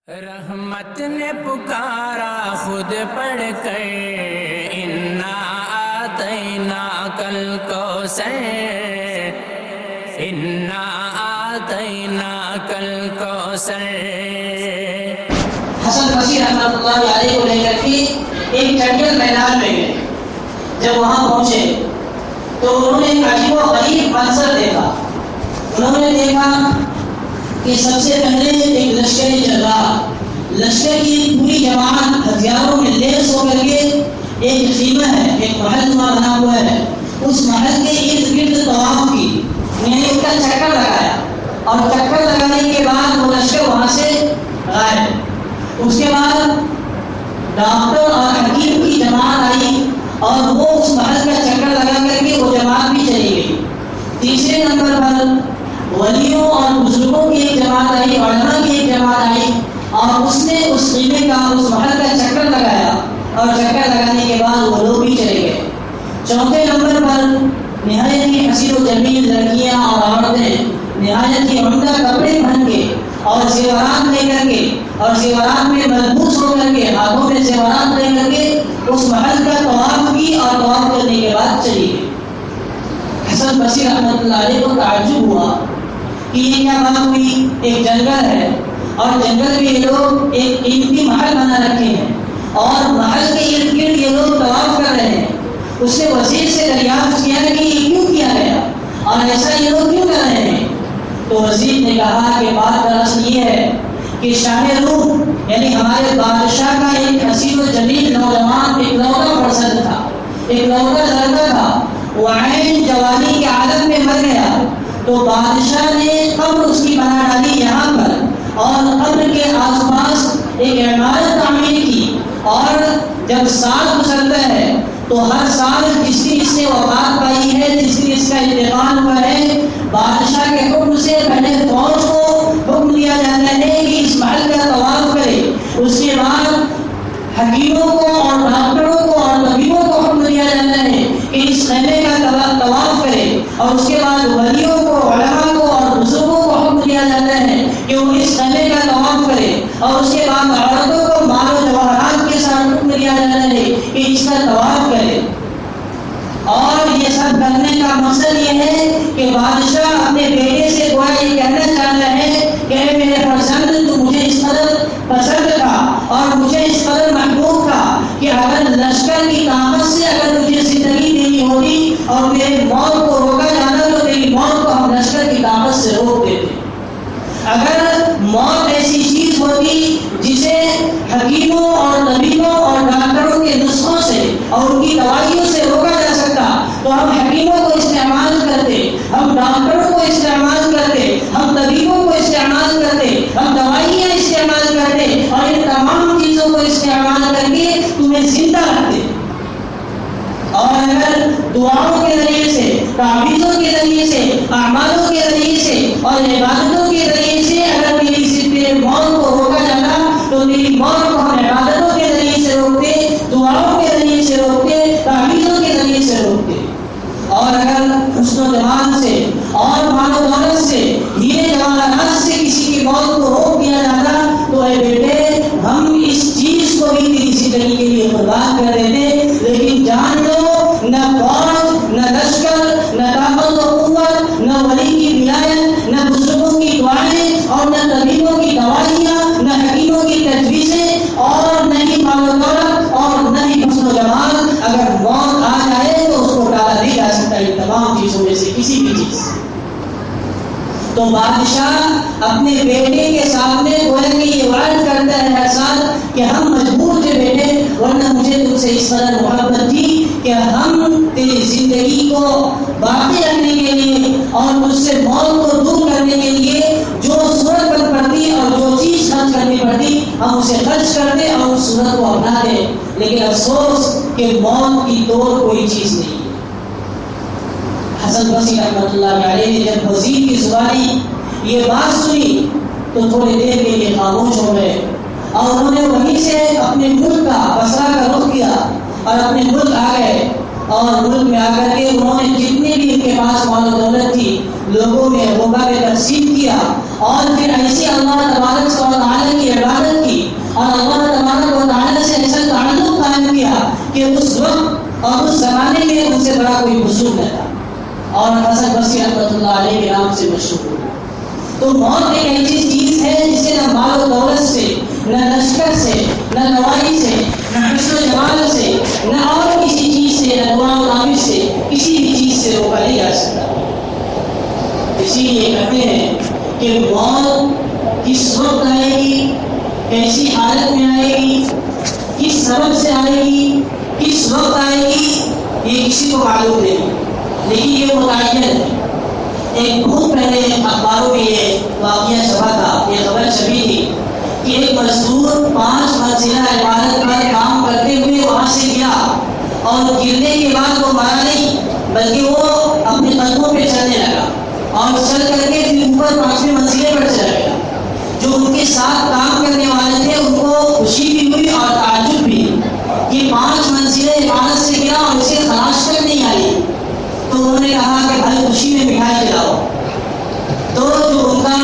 رحمت نے پکارا خود پڑھ کر، انا آتینا کل کوثر، انا آتینا کل کوثر۔ حسن بصری رحمۃ اللہ علیہ کو لے کر کے ایک جنگل میدان میں گئے۔ جب وہاں پہنچے تو انہوں نے ایک عجیب و غریب منظر دیکھا۔ انہوں نے دیکھا کہ سب سے پہلے ایک لشکر چل رہا، لشکر کی پوری جماعت ہتھیاروں میں لیس ہو کر کے ایک خیمہ ہے، ایک محل نما بنا ہوا ہے، اس محل کے ارد گرد طواف کی، یعنی اس کا چکر لگایا، اور چکر لگانے کے بعد وہ لشکر وہاں سے غائب۔ اس کے بعد ڈاکٹر اور حکیم کی جماعت آئی اور وہ اس محل کا چکر لگا کر کے وہ جماعت بھی چلی گئی۔ تیسرے نمبر پر ولیوں اور بزرگوں کی ایک جماعت آئی، علماء کی ایک جماعت آئی، اور اس نے اس خیمے کا، اس محل کا چکر لگایا، اور چکر لگانے کے بعد وہ لوگ بھی چلے گئے۔ چوتھے نمبر پر نہایت ہی حسین و جمیل لڑکیاں اور عورتیں نہایت ہی عمدہ کپڑے پہن کے اور زیورات لے کر کے، اور زیورات میں ملبوس ہو کر کے، ہاتھوں میں زیورات لے کر کے اس محل کا طواف کی، اور طواف کرنے کے بعد چلی گئی۔ حسن بصری رحمۃ اللہ علیہ کو تعجب ہوا کہ یہ کیا بات ہوئی؟ ایک جنگل ہے اور جنگل میں یہ لوگ ایک قیمتی محل بنا رکھے ہیں، اور محل کے ارد گرد یہ لوگ طواف کر رہے ہیں۔ اس نے وزیر سے دریافت کیا کہ یہ کیوں کیا گیا اور ایسا یہ لوگ کیوں کر رہے ہیں؟ تو وزیر نے کہا کہ بات دراصل یہ ہے کہ شاہ روم یعنی ہمارے بادشاہ کا ایک حسین و جمیل نوجوان اکلوتا پرسن تھا، اکلوتا لڑکا تھا، وہ عین جوانی کے عالم میں مر گیا، تو بادشاہ نے قبر اس کی بنا ڈالی یہاں پر، اور قبر کے آس پاس ایک عمارت تعمیر کی، اور جب سال گزرتا ہے تو ہر سال جس دن اس نے وفات پائی ہے، جس دن اس کا انتقال ہوا ہے، بادشاہ کے حکم سے پہلے فوج کو حکم دیا جاتا ہے کہ اس محل کا طواف کرے۔ اس کے بعد حکیموں کو اور ڈاکٹروں کو اور طبیبوں کو حکم دیا جاتا ہے کہ اس خیمے کا طواف کرے، اور اس کے بعد ولیوں کو، علماء کو اور بزرگوں کو حکم دیا جاتا ہے کہ وہ اس خیمے کا طواف کرے، اور اس کے بعد عورتوں کو مال و جواہرات کے ساتھ حکم دیا جاتا ہے کہ اس کا طواف کرے۔ اور یہ سب کرنے کا مقصد یہ ہے کہ بادشاہ اپنے بیٹے سے گویا یہ کہنا چاہتا ہے کہ اے میرے فرزند، تو مجھے اس قدر پسند تھا اور مجھے اس قدر محبوب تھا کہ اگر لشکر کی طاقت سے اگر تجھے زندگی دینی ہوتی اور میرے موت کو روکا جاتا تو تیری موت کو ہم لشکر کی طاقت سے روک دیتے۔ اگر موت ایسی چیز ہوتی جسے حکیموں اور طبیبوں اور ڈاکٹروں کے نسخوں سے اور ان کی دوائیوں سے روکا جا سکتا تو ہم حکیموں کو استعمال کرتے، ہم ڈاکٹروں کو استعمال کرتے، ہم طبیبوں کو استعمال کرتے، ہم دوائیاں استعمال کرتے، اور ان تمام چیزوں کو استعمال کر کے تمہیں زندہ رکھتے۔ اور اگر دعاؤں کے ذریعے سے، تعویذوں کے ذریعے سے، اعمالوں کے ذریعے سے اور عبادتوں کے ذریعے سے اگر تیری موت کو روکا جاتا تو تیری موت کو ہم عبادتوں کے ذریعے سے روکتے، دعاؤں کے ذریعے سے روکتے، تعویذوں کے ذریعے سے روکتے۔ اور اگر حسن و جمال سے اور مال و دولت سے، ہیرے جواہرات سے کسی کی موت کو روک دیا جاتا تو اے بیٹے، ہم اس چیز کو بھی تیری زندگی کے لیے قربان کر دیتے، لیکن جان لو نہ فوج، نہ لشکر، نہ طاقت و قوت، نہ ولی کی ولایت، نہ بزرگوں کی دعائیں، اور نہ طبیبوں کی دوائیاں، نہ حکیموں کی تجویزیں، اور نہ ہی مال و دولت، اور نہ ہی حسن و جمال، اگر موت آ جائے تو اس کو ٹالا نہیں جا سکتا ان تمام چیزوں میں سے کسی بھی چیز۔ تو بادشاہ اپنے بیٹے کے سامنے گویا کہ یہ وعد کرتا ہے ہر سال کہ ہم مجبور تھے بیٹے، ورنہ مجھے تم سے اس قدر محبت تھی کہ ہم تیری زندگی کو باقی رکھنے کے لیے اور مجھ سے موت کو دور کرنے کے لیے جو صورت پر پڑتی اور جو چیز خرچ کرنی پڑتی ہم اسے خرچ کرتے اور اس صورت کو اپناتے، لیکن افسوس کہ موت کی توڑ کوئی چیز نہیں۔ حسن بصری رحمۃ اللہ علیہ نے جب وزیر کی زبانی یہ بات سنی تو تھوڑی دیر کے لیے خاموش ہو گئے، اور انہوں نے وہیں سے اپنے ملک کا، بصرہ کا رخ کیا اور اپنے ملک آ گئے، اور ملک میں آ کر کے انہوں نے جتنے بھی ان کے پاس مال و دولت تھی لوگوں میں غوبہ میں تقسیم کیا، اور پھر ایسے اللہ تبارک و تعالیٰ کی عبادت اور اس زمانے میں ان سے بڑا کوئی بزرگ نہ تھا اور حسن بصری رحمۃ اللہ علیہ کے نام سے مشہور ہوا۔ تو موت ایک ایسی چیز ہے جسے نہ مال و دولت سے، نہ لشکر سے، نہ نوائی سے، نہ حسن و جمال سے، نہ اور کسی چیز سے، نہ دعا و تعمیر سے، کسی بھی چیز سے روکا نہیں جا سکتا۔ اسی لیے کہتے ہیں کہ موت کس وقت آئے گی، کیسی حالت میں آئے گی، کس سبب سے آئے گی، کس وقت آئے گی، یہ کسی کو معلوم نہیں، لیکن یہ متعین ہے۔ ایک بہت پہلے اخباروں میں یہ واقعہ چھپا تھا، یہ خبر چھپی تھی کہ ایک مزدور 5 منزلہ عمارت پر کام کرتے ہوئے وہاں سے گرا اور گرنے کے بعد وہ مرا نہیں بلکہ وہ اپنے قدموں پہ چلنے لگا اور چل کر کے پھر اوپر 5ویں منزلے پر چلا گیا۔ جو ان کے ساتھ کام کرنے والے تھے ان کو خوشی بھی ہوئی اور تعجب بھی کہ 5 منزلے عمارت سے گرا اور اسے خلاص تک نہیں آئی۔ تو انہوں نے کہا کہ بھائی خوشی میں مٹھائی کھلاؤ۔ تو جو ان کا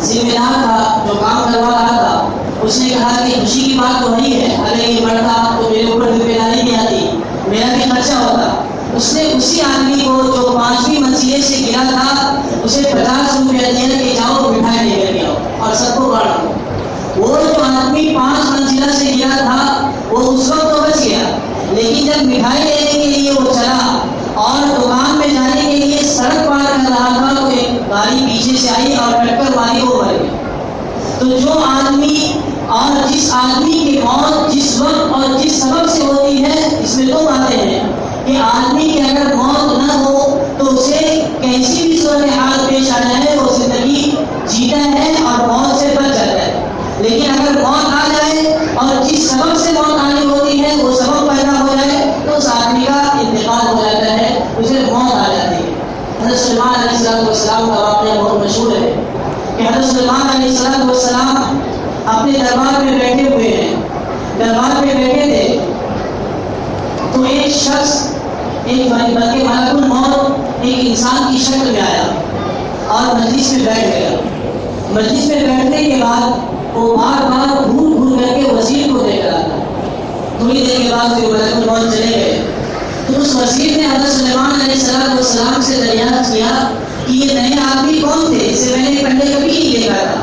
ذمہ دار تھا، جو کام کروا رہا تھا، اس نے کہا کہ خوشی کی بات تو وہی ہے، اگر یہ مرتا تو میرے اوپر ذمہ داری نہیں آتی، میرا بھی خرچہ ہوتا۔ اس نے اسی آدمی کو جو 5ویں منزلے سے گرا تھا اسے 50 روپیہ دیا کہ جاؤ مٹھائی لے کر آؤ اور سب کو بانٹ دو۔ وہ جو آدمی 5 منزلہ سے گرا تھا وہ اس وقت تو بچ گیا، لیکن جب مٹھائی لینے کے لیے وہ چلا اور دکان میں جانے کے لیے سڑک پار کر رہا تھا تو ایک گاڑی پیچھے سے آئی اور ٹکر ماری، وہ مر گیا۔ تو جو آدمی اور جس آدمی کی موت جس وقت اور جس سبب سے ہوتی ہے، اس میں 2 باتیں ہیں کہ آدمی کی اگر موت نہ ہو تو اسے کیسی بھی صورتحال پیش آ جائے وہ زندگی جیتا ہے اور موت سے بچ جاتا ہے، لیکن اگر موت آ جائے اور جس سبب سے موت آنی ہوتی ہے وہ سبب پیدا ہو جائے تو اس آدمی کا انتقال ہو جاتا ہے، اسے موت آ جاتی ہے۔ حضرت سلیمان علیہ السلام کا واقعہ بہت مشہور ہے کہ حضرت سلیمان علیہ السلام اپنے دربار میں بیٹھے ہوئے ہیں، دربار میں بیٹھے تھے تو ایک شخص، ایک بلکہ ملک الموت ایک انسان کی شکل میں آیا اور مجلس میں بیٹھ گیا۔ مجلس میں بیٹھنے کے بعد وہ بار بار گھور گھور کر کے وزیر کو دیکھ رہا تھا۔ تھوڑی دیر کے بعد پھر ملک الموت چلے گئے تو اس وزیر نے حضرت سلیمان علیہ السلام سے دریافت کیا کہ یہ نئے آدمی کون تھے، اسے میں نے پہلے کبھی نہیں دیکھا تھا۔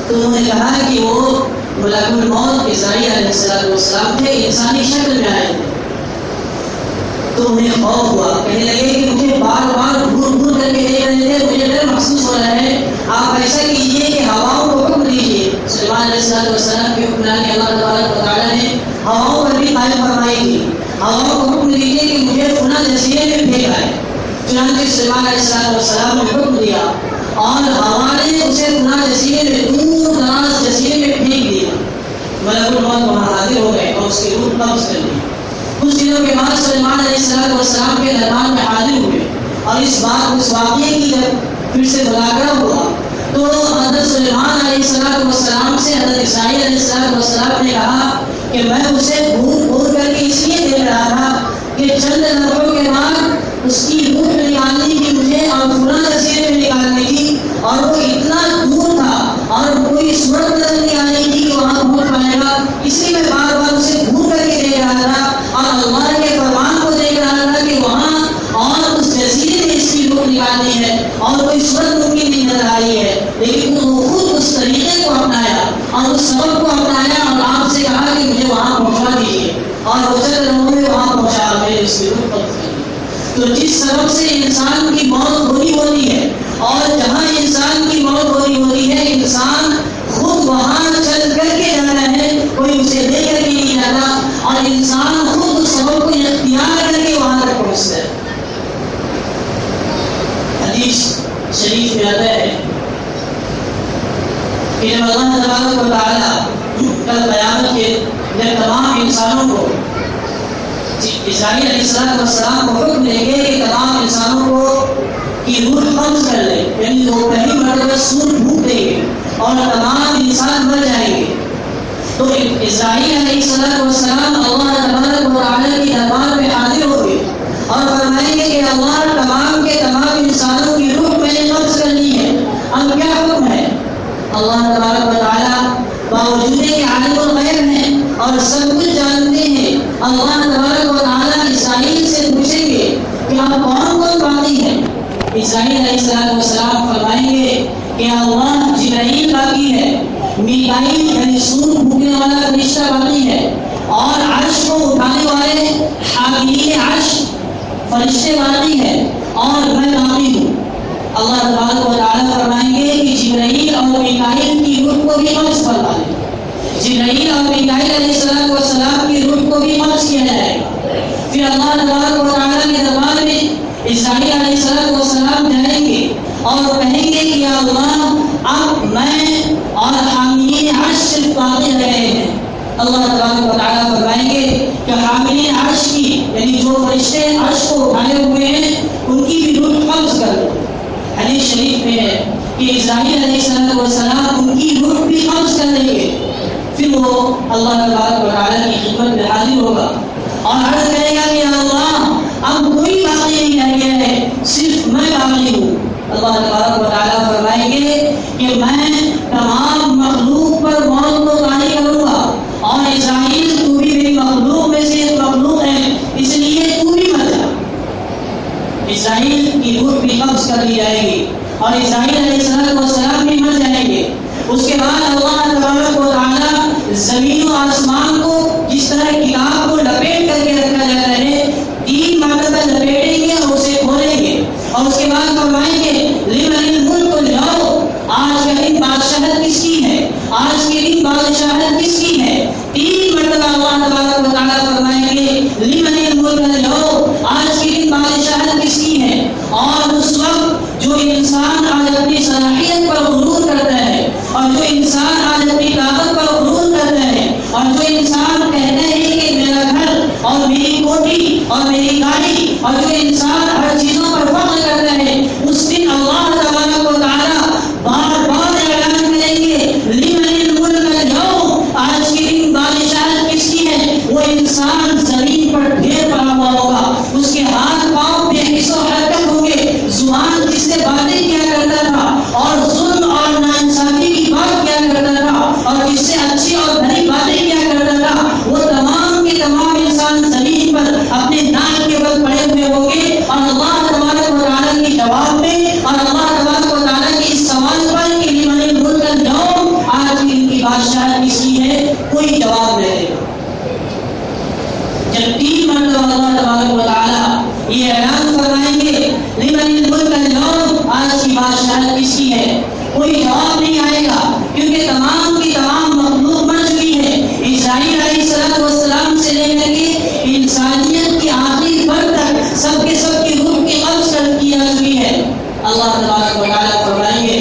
تو انہوں نے کہا کہ وہ ملک الموت اسرائیل علیہ السلام تھے، انسانی شکل میں آئے تھے۔ تو انہیں خوف ہوا، کہنے لگے کہ مجھے بار بار گھور گھور کر کے دیکھ رہے تھے، مجھے ڈر محسوس ہو رہا ہے، آپ ایسا کیجیے کہ ہواؤں کو حکم دیجیے۔ سلیمان علیہ السلام کے حکم کہ اللہ تبارک و تعالیٰ نے ہواؤں پر بھی قائم فرمائی تھی، ہواؤں کو حکم دیجیے کہ مجھے فلاں جزیرے میں پھینک آئے۔ چنانچہ سلیمان علیہ السلام نے حکم دیا اور ہوا نے اسے فلاں جزیرے میں، دور دراز جزیرے میں پھینک دیا۔ ملک الموت وہاں حاضر ہو گئے اور اس کی روح قبض کر لی۔ کچھ دنوں کے بعد سلیمان علیہ السلام کے دربار میں حاضر ہوئے اور اس واقعے کی جب پھر سے مذاکرہ ہوا تو حضرت سلیمان علیہ السلام سے حضرت اسرائیل علیہ السلام نے کہا کہ میں اسے گھور گھور کر کے اس لیے دیکھ رہا تھا کہ چند لمحوں کے بعد اس کی روح نکالنے کی مجھے اور فلاں جزیرے میں نکالنے کی، اور وہ اتنا دور تھا اور کوئی صورت نظر نہیں آ رہی تھی کہ وہاں پہنچ پائے گا، اس لیے میں بار بار اسے گھور کر کے دیکھ رہا تھا اور اللہ کے فرمان کو دیکھ رہا تھا کہ وہاں اور اس جزیرے میں اس کی روح نکالنی ہے اور کوئی صورت ممکن نہیں نظر آئی ہے، لیکن وہ خود اس طریقے کو اپنایا اور اس سبب کو اپنایا اور آپ سے کہا کہ مجھے وہاں پہنچا دیجیے، اور وہ چند لوگوں میں وہاں پہنچا، میں اس کی روح قبض کر لی۔ تو جس سبب سے انسان کی موت ہونی ہوتی ہے اور جہاں انسان کی موت ہونی ہوتی ہے، انسان خود وہاں چل کر کے جانا ہے، کوئی اسے لے کر کے نہیں جاتا، اور انسان خود اس سبب کو اختیار کر کے وہاں تک پہنچتا ہے۔ حدیث شریف میں آتا ہے کہ جب اللہ تبارک و تعالیٰ کل قیامت کے جب تمام انسانوں کو، اسرائیل علیہ السلام کو حکم دیں گے کہ تمام انسانوں کو کی روح قبض کر لے، یعنی وہ پہلی مرتبہ سور پھونک دیں گے اور تمام انسان مر جائیں گے، تو اسرائیل علیہ السلام اللہ تبارک و تعالیٰ کی دربار میں حاضر ہو گئے اور فرمائیں گے کہ اللہ تمام کے تمام انسانوں کی روح میں نے قبض کر لی ہے، اب کیا حکم ہے؟ اللہ تبارک و تعالیٰ باوجود کہ عالم الغیب ہیں اور سب کچھ جانتے ہیں، اللہ تبارک و تعالیٰ کون کون باقی ہے؟ اسرائیل علیہ السلام فرمائیں گے کہ اللہ جبرائیل باقی ہے، میکائیل یعنی سور پھونکنے والا فرشتہ باقی ہے، اور عرش کو اٹھانے والے حاملین عرش فرشتے باقی ہے، اور میں باقی ہوں۔ اللہ تبارک و تعالیٰ فرمائیں گے کہ جبرائیل اور میکائیل کی روح کو بھی قبض فرما لیں، جبرائیل اور میکائیل علیہ السلام کی روح کو بھی قبض کیا جائے گا۔ پھر اللہ تبارک و تعالیٰ کے دربار میں اسرائیل علیہ السلام جائیں گے اور کہیں گے کہ یا اللہ اب میں اور حاملین عرش صرف باقی رہ گئے ہیں۔ اللہ تبارک و تعالیٰ فرمائیں گے کہ حاملین عرش کی یعنی جو فرشتے عرش کو اٹھائے ہوئے ہیں ان کی بھی روح قبض کر دو۔ حدیث شریف میں ہے کہ اسرائیل علیہ السلام ان کی روح بھی قبض کر دیں گے، پھر وہ اللہ تبارک و تعالیٰ کی خدمت میں حاضر ہوگا اور عرض کرے گا کہ اللہ اب کوئی باقی نہیں رہ گیا ہے، صرف میں باقی ہوں۔ اللہ تبارک و تعالیٰ فرمائیں گے کہ میں تمام مخلوق پر موت کو طاری کروں گا، اور اسرائیل تو بھی میری مخلوق میں سے ایک مخلوق ہے، اس لیے تو بھی مر جا۔ اسرائیل کی روح بھی قبض کر لی جائے گی اور اسرائیل علیہ السلام بھی مر جائیں گے۔ اس کے بعد اللہ تبارک و تعالیٰ زمین و آسمان کو جس طرح کتاب کو لپیٹ کر کے رکھا جاتا ہے 3 مرتبہ لپیٹیں گے اور اسے کھولیں گے، اور اس کے بعد فرمائیں گے لمن الملک اليوم، آج کا دن بادشاہت کس کی ہے، آج کے دن بادشاہت کس کی ہے۔ 3 مرتبہ اللہ تبارک و تعالیٰ فرمائیں گے لمن الملک اليوم، آج کے دن بادشاہت کس کی ہے۔ اور اس وقت جو انسان آج اپنی صلاحیت پر غرور کرتا ہے، اور جو انسان آج اپنی طاقت پر غرور کرتا ہے، اور جو انسان کہتا ہے کہ میرا گھر اور میری کوٹھی اور میری گاڑی، اور جو انسان ہر چیزوں پر فخر کرتا ہے، اس دن اللہ تبارک و تعالیٰ بار بار اعلان کریں گے لمن الملک اليوم، آج کے دن بادشاہت کس کی ہے۔ وہ انسان زمین پر ڈھیر پڑا ہوا ہوگا، اس کے ہاتھ پاؤں بے حس و حرکت ہوں گے، زبان جس سے باتیں کیا کرتا تھا اور ظلم اور ناانصافی کی بات کیا کرتا تھا اور جس سے اچھی اور بھلی باتیں کیا کرتا تھا، وہ تمام کے تمام انسان زمین پر اپنے ناک کے بل پڑے ہوئے ہوں گے، اور اللہ تبارک و تعالیٰ کے جواب میں اور اللہ تبارک و تعالیٰ کے اس سوال پر کہ لمن الملک اليوم، آج کی ان کی بادشاہت کس کی ہے، کوئی جواب نہیں دے گا۔ جب 3 مرتبہ اللہ تبارک و تعالیٰ یہ اعلان فرمائیں گے لمن الملک اليوم، آج کی بادشاہت کس کی ہے، کوئی جواب نہیں آئے گا، کیونکہ تمام کی تمام مخلوق مر چکی ہے۔ اسرائیل علیہ السلام سے لے کر کے انسانیت کی آخری فرد تک سب کے سب کی روح کی قبض کی جا چکی ہے۔ اللہ تبارک و تعالیٰ فرمائیں گے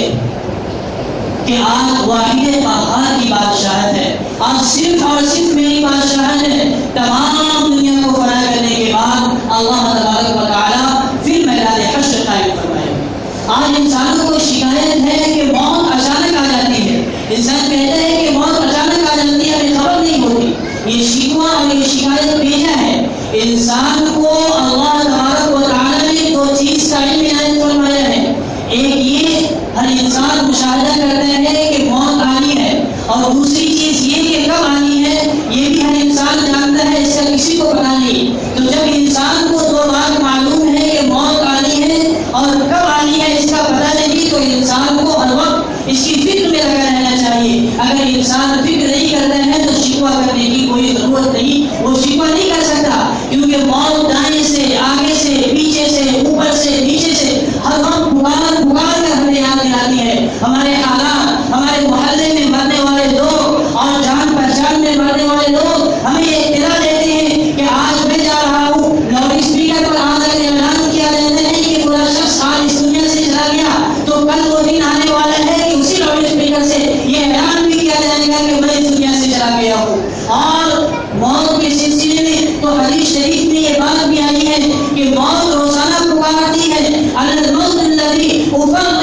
کہ آج واحد قہار کی بادشاہت ہے، آج صرف اور صرف میری بادشاہت ہے۔ تمام دنیا کو فنا کرنے کے بعد اللہ تبارک و تعالیٰ پھر میدان حشر قائم فرمائے گا۔ آج انسانوں کو شکایت ہے کہ موت اچانک آ جاتی ہے، انسان کہتا ہے کہ موت اچانک آ جاتی ہے، ہمیں خبر نہیں ہوتی۔ یہ شکوہ اور یہ شکایت بھیجا ہے۔ انسان کو اللہ تبارک و تعالیٰ نے 2 چیز کا علم عنایت فرمایا ہے۔ ایک یہ ہر انسان مشاہدہ کرتا ہے کہ موت آنی ہے، اور دوسری چیز یہ کہ کب آنی ہے یہ بھی ہر انسان جانتا ہے، اس کا کسی کو پتہ نہیں۔ تو جب انسان کو 2 بات معلوم ہے کہ موت آنی ہے اور کب آنی ہے اس کا پتہ نہیں، تو انسان کو ہر وقت اس کی فکر میں لگا رہنا چاہیے۔ اگر انسان فکر نہیں کرتا ہے تو شکوہ کرنے کی کوئی ضرورت نہیں، وہ شکوہ نہیں کر سکتا، کیونکہ موت دائیں سے آگے سے پیچھے سے اوپر سے نیچے سے ہر وقت پکار کر ہمیں یاد دلاتی ہے۔ ہمارے حالات، ہمارے محلے میں مرنے والے لوگ اور جان پہچان میں مرنے والے لوگ ہمیں اطلاع دیتے ہیں کہ آج میں جا رہا ہوں، لاؤڈ اسپیکر پر آ کر اعلان کیا جاتا ہے کہ پورا شخص آج اس دنیا سے چلا گیا، تو کل وہ دن آنے والا ہے کہ اسی لاؤڈ اسپیکر سے یہ اعلان بھی کیا جائے گا کہ میں اس دنیا سے چلا گیا ہوں۔ اور موت کے سلسلے میں تو حدیث شریف میں یہ بات بھی آئی ہے کہ موت روزانہ پکارتی ہے، الموت الذی افرق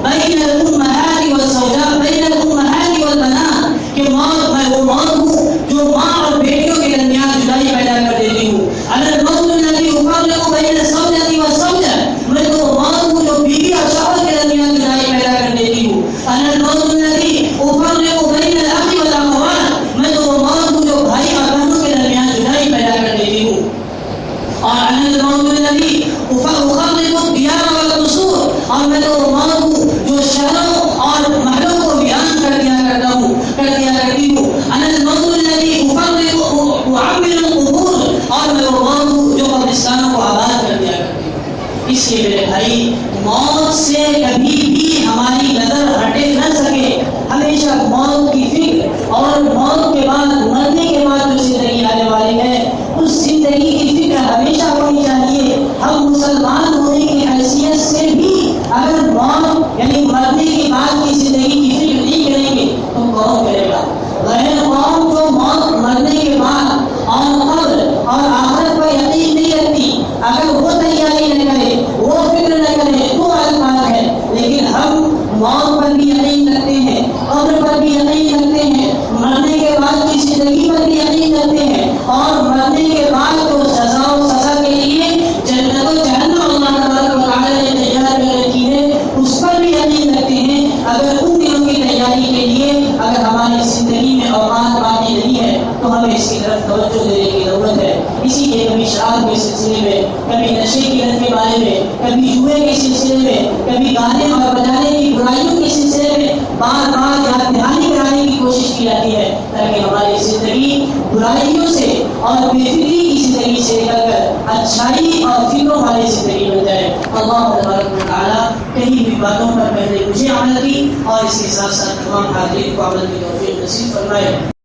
بین الامہات انا الموت الذي اعمر القبور، اور میں وہ موت ہوں جو قبرستانوں کو آباد کر دیا کرتی ہوں۔ اس لیے میرے بھائی موت سے کبھی بھی ہماری نظر ہٹے نہ سکے، ہمیشہ موت کی فکر اور موت کے بعد مرنے کے بعد جو زندگی آنے والی ہے اس زندگی کی فکر ہمیشہ ہونی چاہیے۔ ہم مسلمان ہونے کی حیثیت سے بھی اگر موت یعنی مرنے کے بعد کی زندگی کی فکر نہیں کریں گے تو کون کرے گا؟ غیر قوم جو موت مرنے کے بعد اور قبر اور آخرت پر یقین نہیں رکھتی، اگر وہ تیاری نہ کرے، وہ فکر نہ کرے تو الگ بات ہے، لیکن ہم موت پر بھی یقین رکھتے ہیں، قبر پر بھی یقین رکھتے ہیں، مرنے کے بعد کی زندگی پر بھی یقین رکھتے ہیں، اور مرنے کے بعد تو سزا و سزا کے لیے جنت و جہنم اللہ تبارک و تعالی نے تیار کر رکھی ہے اس پر بھی یقین رکھتے ہیں۔ اگر ان دنوں کی تیاری کے لیے اگر ہماری زندگی میں اوقات باقی نہیں ہے تو ہمیں اس کی طرف توجہ دینے کی ضرورت ہے۔ اسی لیے کبھی شراب کے سلسلے میں، کبھی نشے کی لت کے بارے میں، کبھی جوئے کے سلسلے میں، کبھی گانے اور بجانے کی برائیوں کے سلسلے میں بار بار یاد دہانی کرانے کی کوشش کی جاتی ہے تاکہ ہماری زندگی برائیوں سے اور بے فکری کی زندگی سے نکل کر اچھائی اور فکروں والی زندگی بن جائے۔ اللہ تبارک و تعالیٰ کہیں بھی باتوں پر پہلے مجھے عمل کی اور اس کے ساتھ ساتھ تمام حاضرین کو عمل کی توفیق نصیب فرمائے۔